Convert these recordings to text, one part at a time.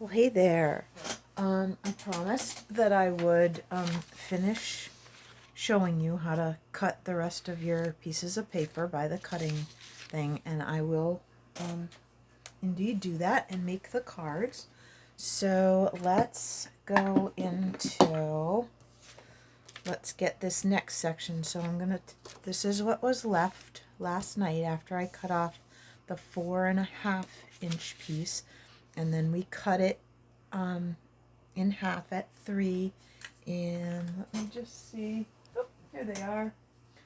Well, hey there. I promised that I would finish showing you how to cut the rest of your pieces of paper by the cutting thing, and I will indeed do that and make the cards. So let's go into, let's get this next section. So I'm gonna, this is what was left last night after I cut off the 4.5 inch piece, and then we cut it in half at 3, and let me just see, oh, here they are.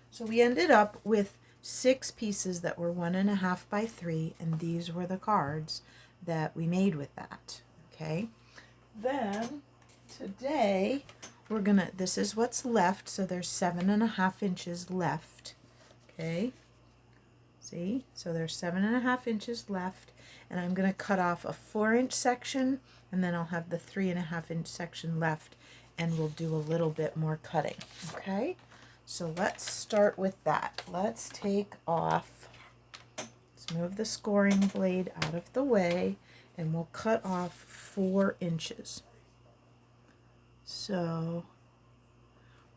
So we ended up with 6 pieces that were 1.5 by 3, and these were the cards that we made with that. Okay, then today we're gonna, this is what's left, so there's 7.5 inches left. Okay, see, so there's 7.5 inches left, and I'm going to cut off a 4-inch section, and then I'll have the 3.5 inch section left, and we'll do a little bit more cutting. Okay, so let's start with that. Let's take off, let's move the scoring blade out of the way, and we'll cut off 4 inches. So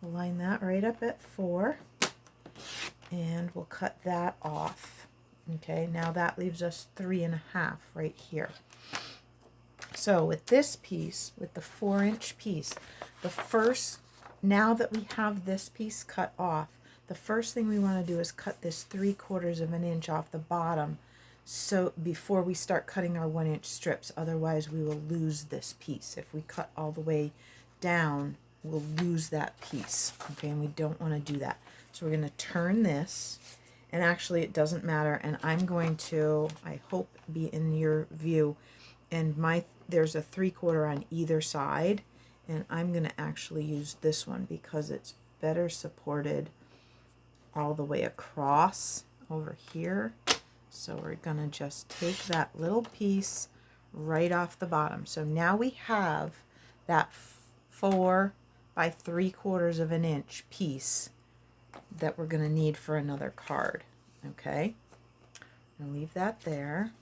we'll line that right up at 4, and we'll cut that off. Okay, now that leaves us 3.5 right here. So with this piece, with the 4-inch piece, the first, now that we have this piece cut off, the first thing we want to do is cut this 3/4 of an inch off the bottom, so before we start cutting our 1-inch strips. Otherwise we will lose this piece. If we cut all the way down, we'll lose that piece. Okay, and we don't want to do that. So we're going to turn this, and actually it doesn't matter, and I'm going to, I hope, be in your view, and there's a 3/4 on either side, and I'm going to actually use this one because it's better supported all the way across over here. So we're going to just take that little piece right off the bottom. So now we have that 4 by 3/4 of an inch piece that we're going to need for another card. Okay, I'll leave that there,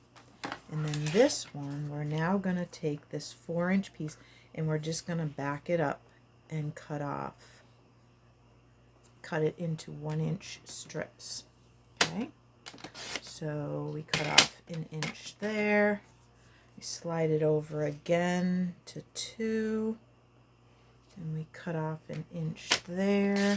and then this one, we're now going to take this 4-inch piece, and we're just going to back it up and cut it into 1-inch strips. Okay, so we cut off an inch there, we slide it over again to 2, and we cut off an inch there,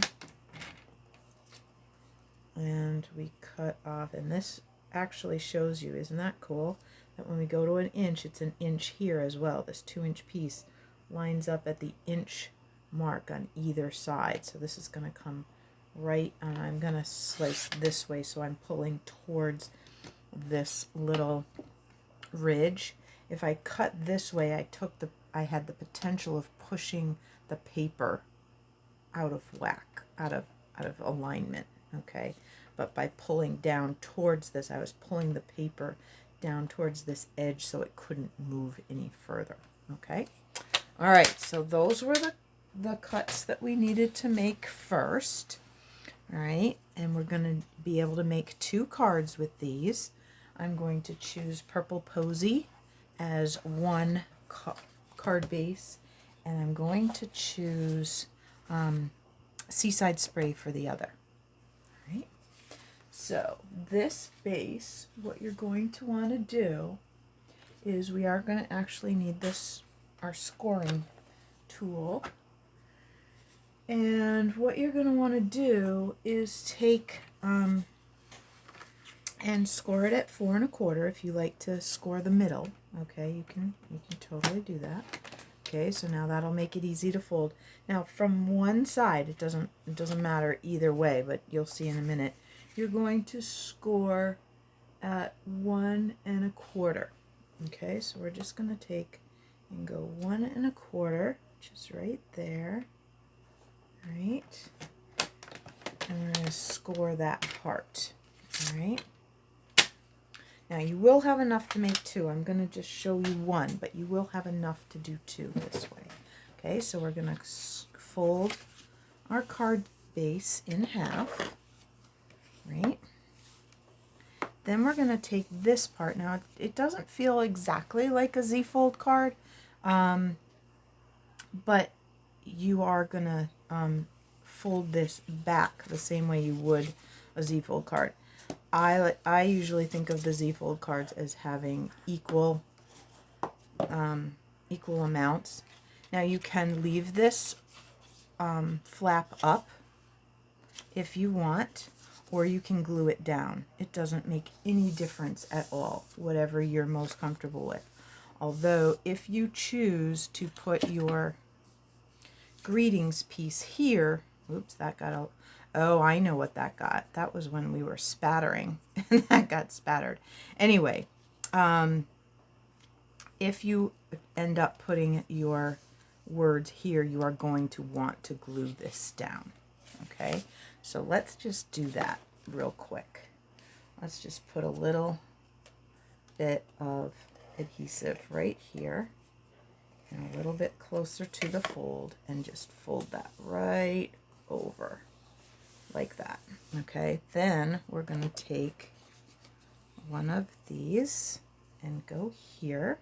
and we cut off, and this actually shows you, isn't that cool, that when we go to an inch, it's an inch here as well. This 2-inch piece lines up at the inch mark on either side. So this is going to come right on. I'm going to slice this way, so I'm pulling towards this little ridge. If I cut this way, I had the potential of pushing the paper out of whack, out of alignment. Okay, but by pulling down towards this, I was pulling the paper down towards this edge so it couldn't move any further. Okay, all right, so those were the cuts that we needed to make first. All right, and we're going to be able to make 2 cards with these. I'm going to choose Purple Posy as one card base, and I'm going to choose Seaside Spray for the other. Right? So this base, what you're going to want to do is, we are going to actually need this, our scoring tool. And what you're going to want to do is take and score it at 4 1/4 if you like to score the middle. Okay, you can totally do that. Okay, so now that'll make it easy to fold. Now from one side, it doesn't matter either way, but you'll see in a minute, you're going to score at 1 1/4. Okay, so we're just going to take and go 1 1/4, which is right there. Right, and we're going to score that part. All right, now you will have enough to make 2. I'm going to just show you 1, but you will have enough to do 2 this way. Okay, so we're going to fold our card base in half, right, Then we're going to take this part. Now, it doesn't feel exactly like a Z-fold card, but you are going to fold this back the same way you would a Z-fold card. I usually think of the Z-fold cards as having equal amounts. Now, you can leave this flap up if you want, or you can glue it down. It doesn't make any difference at all, whatever you're most comfortable with. Although, if you choose to put your greetings piece here, oops, that got out. Oh, I know what that got. That was when we were spattering, and that got spattered. Anyway, if you end up putting your words here, you are going to want to glue this down. Okay, so let's just do that real quick. Let's just put a little bit of adhesive right here and a little bit closer to the fold, and just fold that right over like that. Okay, then we're going to take one of these and go here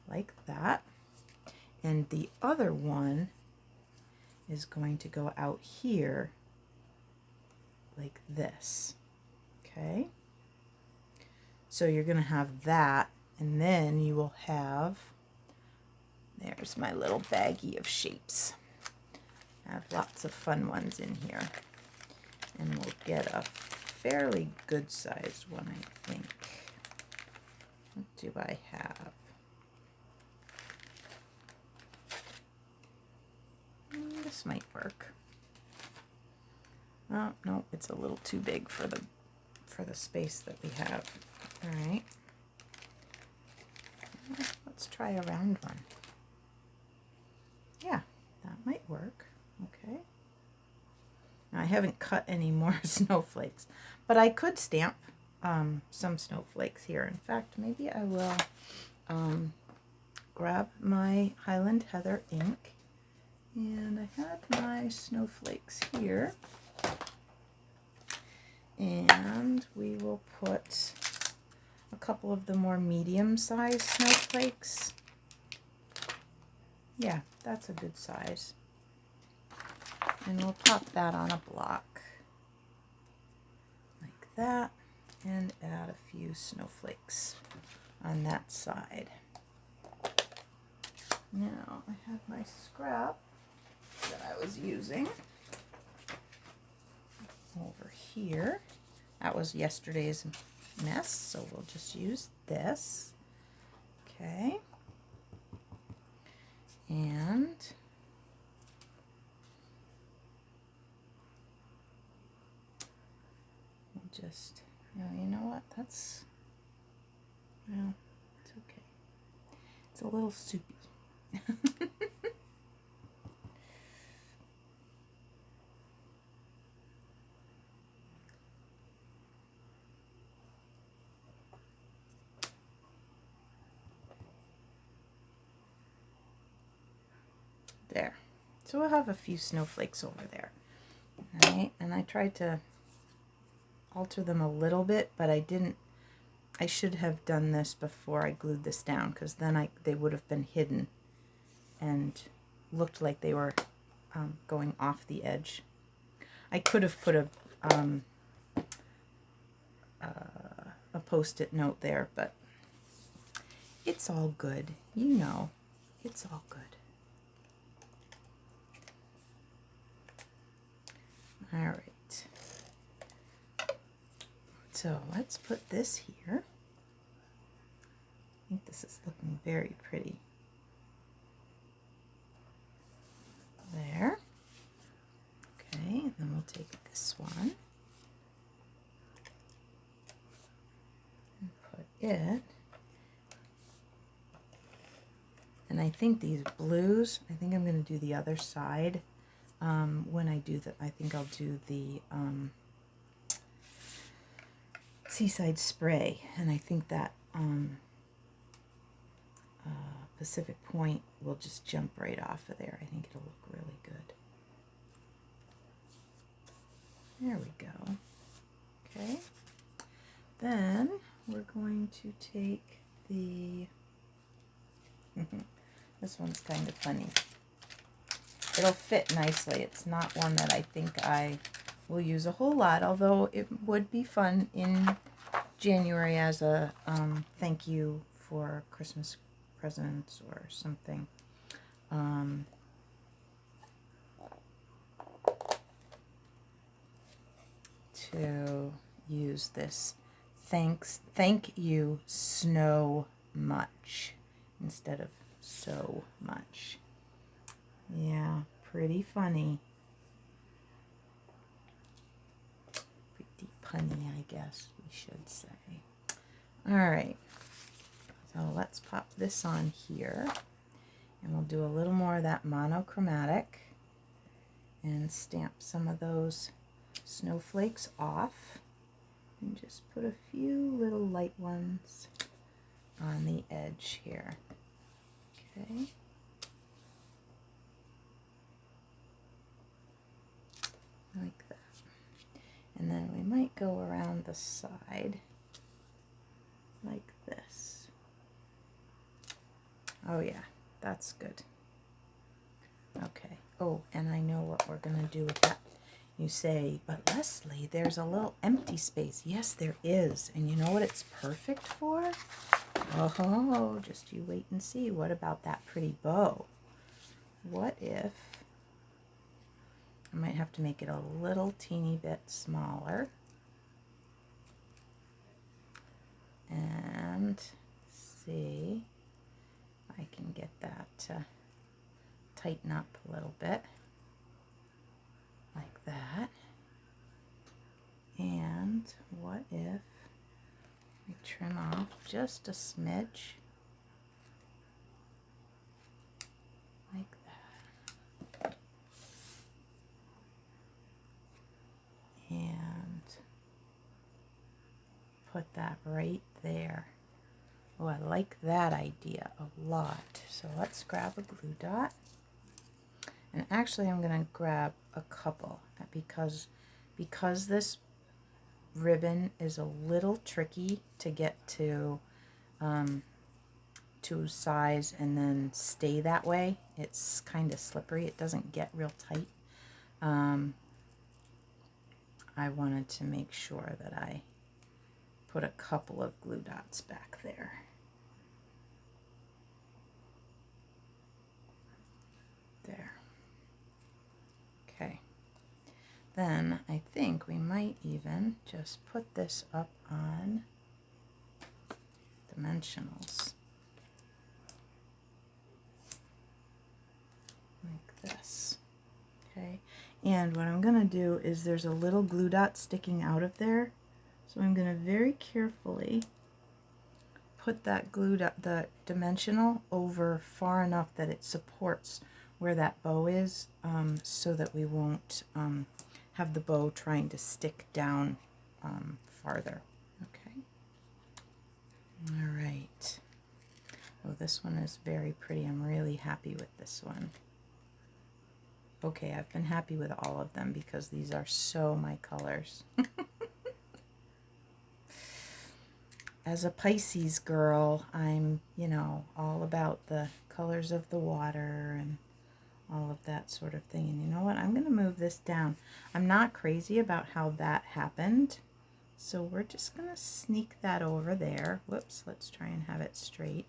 like that, and the other one is going to go out here like this. Okay, so you're going to have that, and then you will have, there's my little baggie of shapes. I have lots of fun ones in here, and we'll get a fairly good sized one, I think. What do I have? This might work. Oh, no, it's a little too big for the space that we have. All right. Let's try a round one. Yeah, that might work. Okay. Now, I haven't cut any more snowflakes, but I could stamp some snowflakes here. In fact, maybe I will grab my Highland Heather ink, and I had my snowflakes here, and we will put a couple of the more medium-sized snowflakes. Yeah, that's a good size. And we'll pop that on a block like that, and add a few snowflakes on that side. Now I have my scrap that I was using over here. That was yesterday's mess, so we'll just use this. Okay. And we'll just, you know what, that's, well, it's okay. It's a little soupy. There. So we'll have a few snowflakes over there. All right, and I tried to alter them a little bit, but I didn't. I should have done this before I glued this down, because then they would have been hidden and looked like they were going off the edge. I could have put a post-it note there, but it's all good. You know, it's all good. All right, so let's put this here. I think this is looking very pretty. There. Okay, and then we'll take this one and put it. And I think these blues, I think I'm going to do the other side. When I do that, I think I'll do the Seaside Spray, and I think that Pacific Point will just jump right off of there. I think it'll look really good. There we go. Okay, then we're going to take the, this one's kind of funny. It'll fit nicely. It's not one that I think I will use a whole lot, although it would be fun in January as a thank you for Christmas presents or something. To use this thank you snow much instead of so much. Yeah, pretty funny. Pretty punny, I guess we should say. All right, so let's pop this on here, and we'll do a little more of that monochromatic and stamp some of those snowflakes off, and just put a few little light ones on the edge here. Okay. Like that. And then we might go around the side like this. Oh yeah, that's good. Okay. Oh, and I know what we're going to do with that. You say, but Leslie, there's a little empty space. Yes, there is. And you know what it's perfect for? Oh, just you wait and see. What about that pretty bow? What if I might have to make it a little teeny bit smaller and see if I can get that to tighten up a little bit like that. And what if we trim off just a smidge like that, and put that right there. Oh, I like that idea a lot. So let's grab a glue dot. And actually I'm going to grab a couple because this ribbon is a little tricky to get to size and then stay that way. It's kind of slippery. It doesn't get real tight. I wanted to make sure that I put a couple of glue dots back there. There. Okay. Then I think we might even just put this up on dimensionals. Like this. Okay. And what I'm going to do is there's a little glue dot sticking out of there. So I'm going to very carefully put that glue dot, the dimensional, over far enough that it supports where that bow is, so that we won't have the bow trying to stick down farther. Okay. All right. Oh, this one is very pretty. I'm really happy with this one. Okay, I've been happy with all of them because these are so my colors. As a Pisces girl, I'm, you know, all about the colors of the water and all of that sort of thing. And you know what? I'm going to move this down. I'm not crazy about how that happened, so we're just going to sneak that over there. Whoops, let's try and have it straight.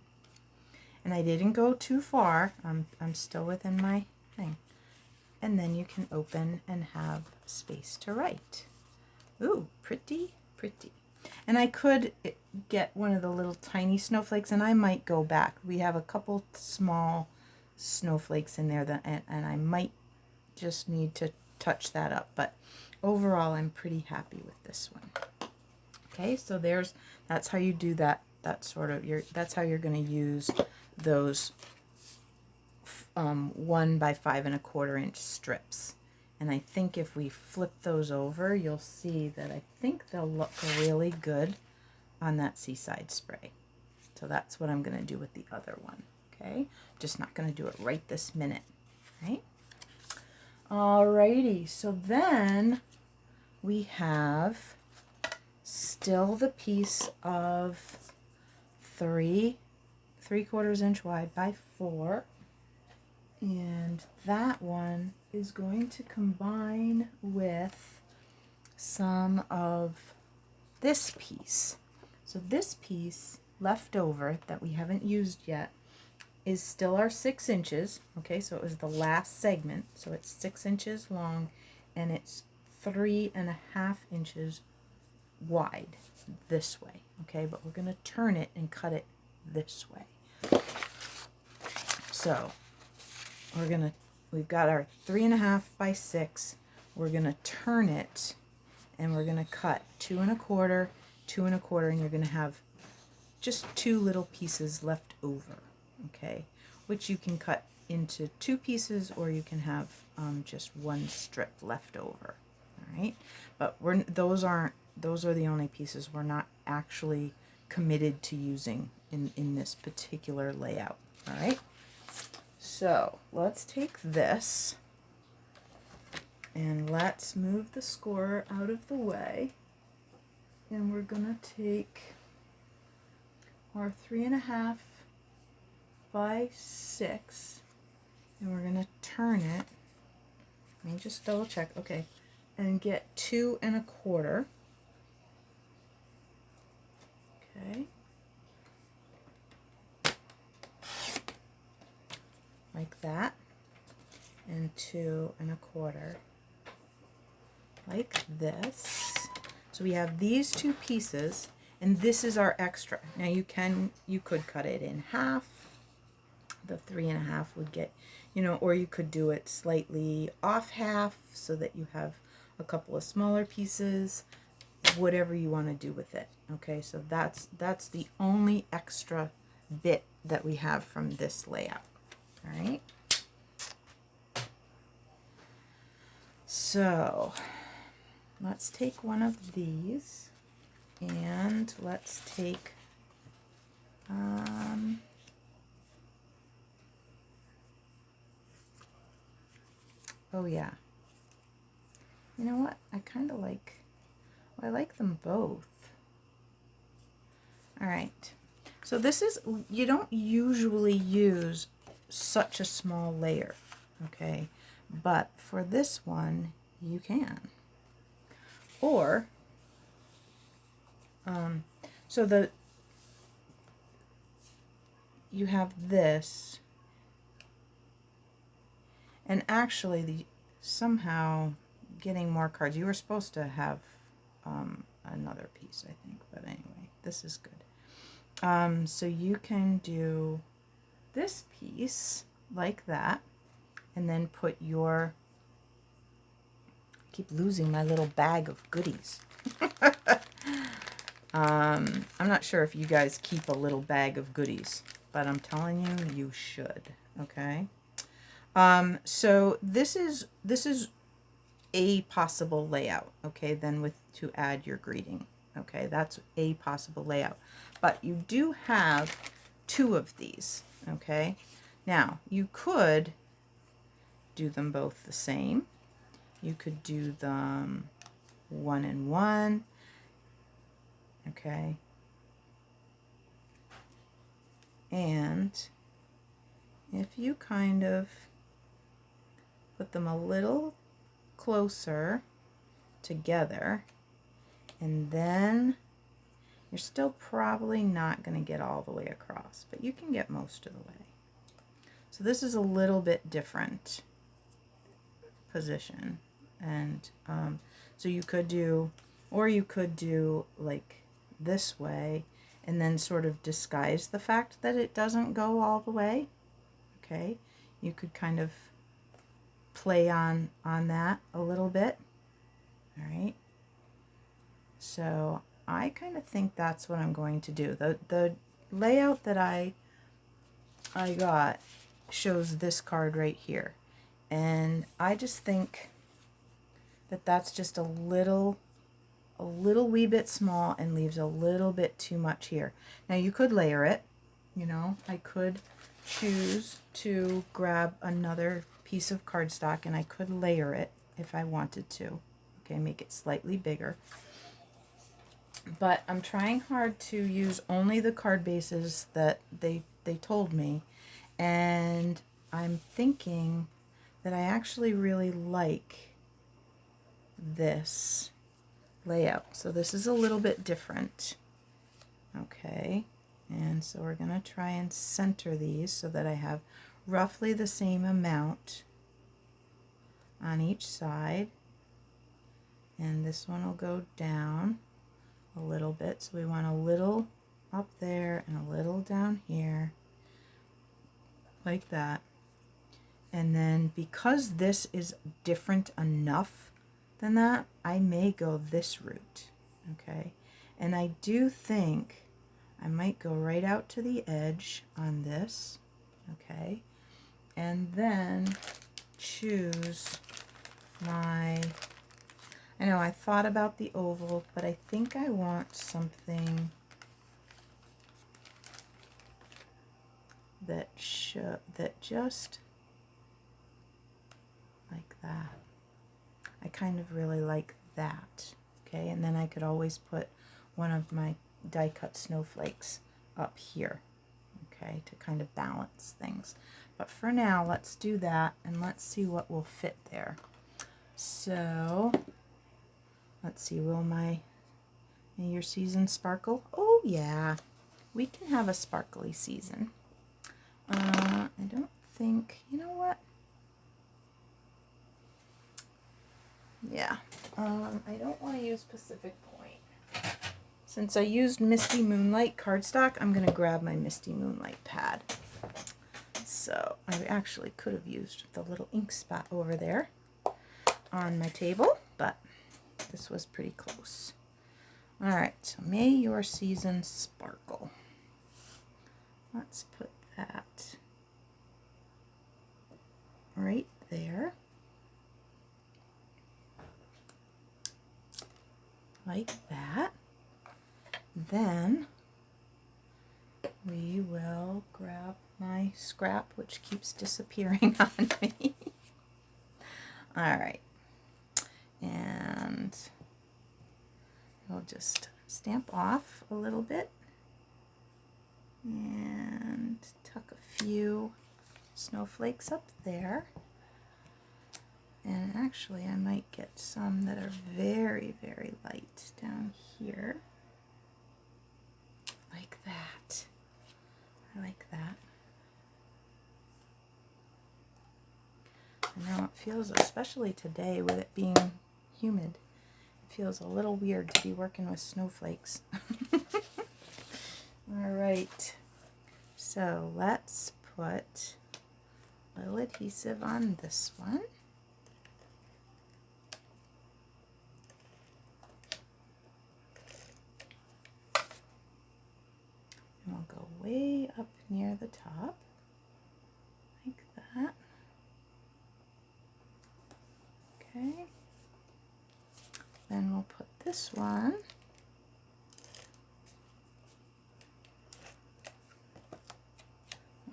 And I didn't go too far. I'm still within my thing. And then you can open and have space to write. Ooh, pretty, pretty. And I could get one of the little tiny snowflakes, and I might go back. We have a couple small snowflakes in there that, and I might just need to touch that up. But overall, I'm pretty happy with this one. Okay, so that's how you do that. That's how you're going to use those 1 by 5 1/4 inch strips. And I think if we flip those over, you'll see that I think they'll look really good on that seaside spray. So that's what I'm going to do with the other one. Okay, just not going to do it right this minute. Right? Alrighty, so then we have still the piece of 3/4 inch wide by 4. And that one is going to combine with some of this piece. So this piece left over that we haven't used yet is still our 6 inches. Okay, so it was the last segment. So it's 6 inches long and it's 3.5 inches wide this way. Okay, but we're going to turn it and cut it this way. So we've got our 3.5 by 6. We're going to turn it and we're going to cut 2 1/4, 2 1/4, and you're going to have just 2 little pieces left over, okay, which you can cut into 2 pieces or you can have just 1 strip left over. All right, but those are the only pieces we're not actually committed to using in this particular layout. All right, so let's take this and let's move the scorer out of the way, and we're gonna take our 3.5 by 6 and we're gonna turn it. Let me just double check. Okay, and get 2 1/4. Okay, like that, and 2 1/4 like this. So we have these 2 pieces, and this is our extra. Now you could cut it in half. The 3.5 would get, or you could do it slightly off half so that you have a couple of smaller pieces, whatever you want to do with it. Okay, so that's the only extra bit that we have from this layout. All right, so let's take one of these and let's take oh yeah, you know what, I kind of like, I like them both. All right, so this is, you don't usually use such a small layer, okay, but for this one you can. Or so you have this, and actually somehow getting more cards, you were supposed to have another piece, I think, but anyway, this is good. So you can do this piece like that, and then put your, keep losing my little bag of goodies. I'm not sure if you guys keep a little bag of goodies, but I'm telling you, you should. Okay. So this is a possible layout. Okay, then to add your greeting. Okay, that's a possible layout, but you do have 2 of these. Okay, now you could do them both the same. You could do them 1 and 1. Okay, and if you kind of put them a little closer together, and then you're still probably not going to get all the way across, but you can get most of the way. So this is a little bit different position, and so you could do, or you could do like this way and then sort of disguise the fact that it doesn't go all the way. Okay, you could kind of play on that a little bit. All right, so I kind of think that's what I'm going to do. The layout that I got shows this card right here, and I just think that that's just a little wee bit small and leaves a little bit too much here. Now you could layer it, I could choose to grab another piece of cardstock and I could layer it if I wanted to. Okay, make it slightly bigger. but I'm trying hard to use only the card bases that they told me, and I'm thinking that I actually really like this layout. So this is a little bit different. Okay, and so we're going to try and center these so that I have roughly the same amount on each side, and this one will go down a little bit, so we want a little up there and a little down here, like that. And then because this is different enough than that, I may go this route. Okay, and I do think I might go right out to the edge on this. Okay, and then choose my, I know I thought about the oval, but I think I want something that just like that. I kind of really like that. Okay, and then I could always put one of my die cut snowflakes up here, okay, to kind of balance things. But for now, let's do that, and let's see what will fit there. So let's see, will may your season sparkle? Oh yeah, we can have a sparkly season. I don't think, you know what? Yeah, I don't want to use Pacific Point. Since I used Misty Moonlight cardstock, I'm going to grab my Misty Moonlight pad. So I actually could have used the little ink spot over there on my table, but this was pretty close. All right, so may your season sparkle. Let's put that right there. Like that. Then we will grab my scrap, which keeps disappearing on me. All right, and we'll just stamp off a little bit and tuck a few snowflakes up there. And actually I might get some that are very, very light down here. Like that. I like that. I know it feels, especially today with it being humid, it feels a little weird to be working with snowflakes. All right, so let's put a little adhesive on this one. And we'll go way up near the top, like that. Okay. Then we'll put this one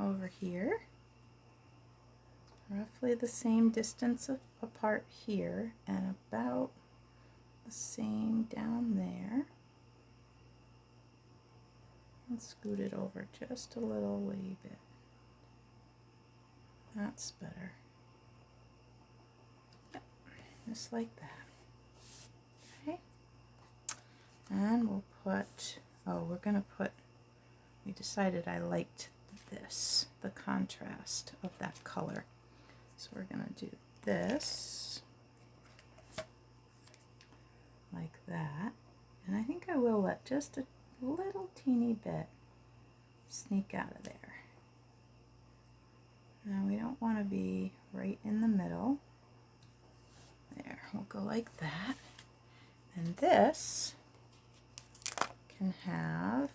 over here, roughly the same distance apart here, and about the same down there. And scoot it over just a little wee bit. That's better. Yep, just like that. Okay. And we'll put, oh, we're going to put, we decided I liked this, the contrast of that color. So we're going to do this like that. And I think I will let just a little teeny bit sneak out of there. Now we don't want to be right in the middle. There, we'll go like that. And this can have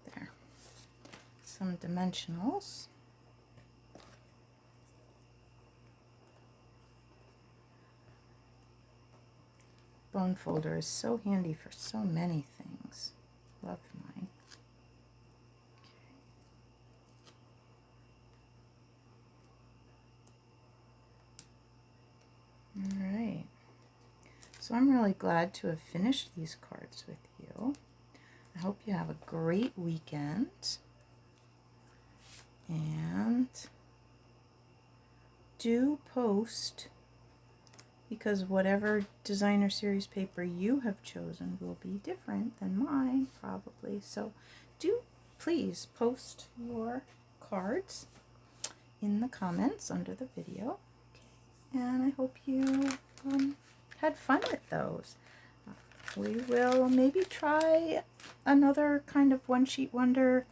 there some dimensionals. Bone folder is so handy for so many things. Love mine. So I'm really glad to have finished these cards with you. I hope you have a great weekend. And do post, because whatever designer series paper you have chosen will be different than mine, probably. So do please post your cards in the comments under the video. And I hope you had fun with those. We will maybe try another kind of one sheet wonder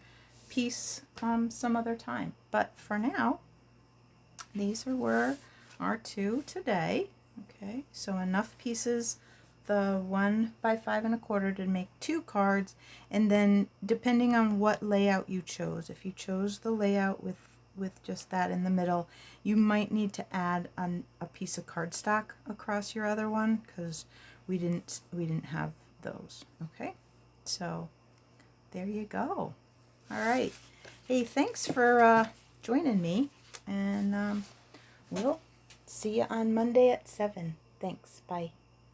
piece some other time. But for now, these were our two today. Okay, so enough pieces, the 1 by 5 1/4 to make 2 cards, and then depending on what layout you chose, if you chose the layout with just that in the middle, you might need to add a piece of cardstock across your other one, because we didn't have those. Okay, so there you go. All right, hey, thanks for joining me, and we'll see you on Monday at 7. Thanks, bye.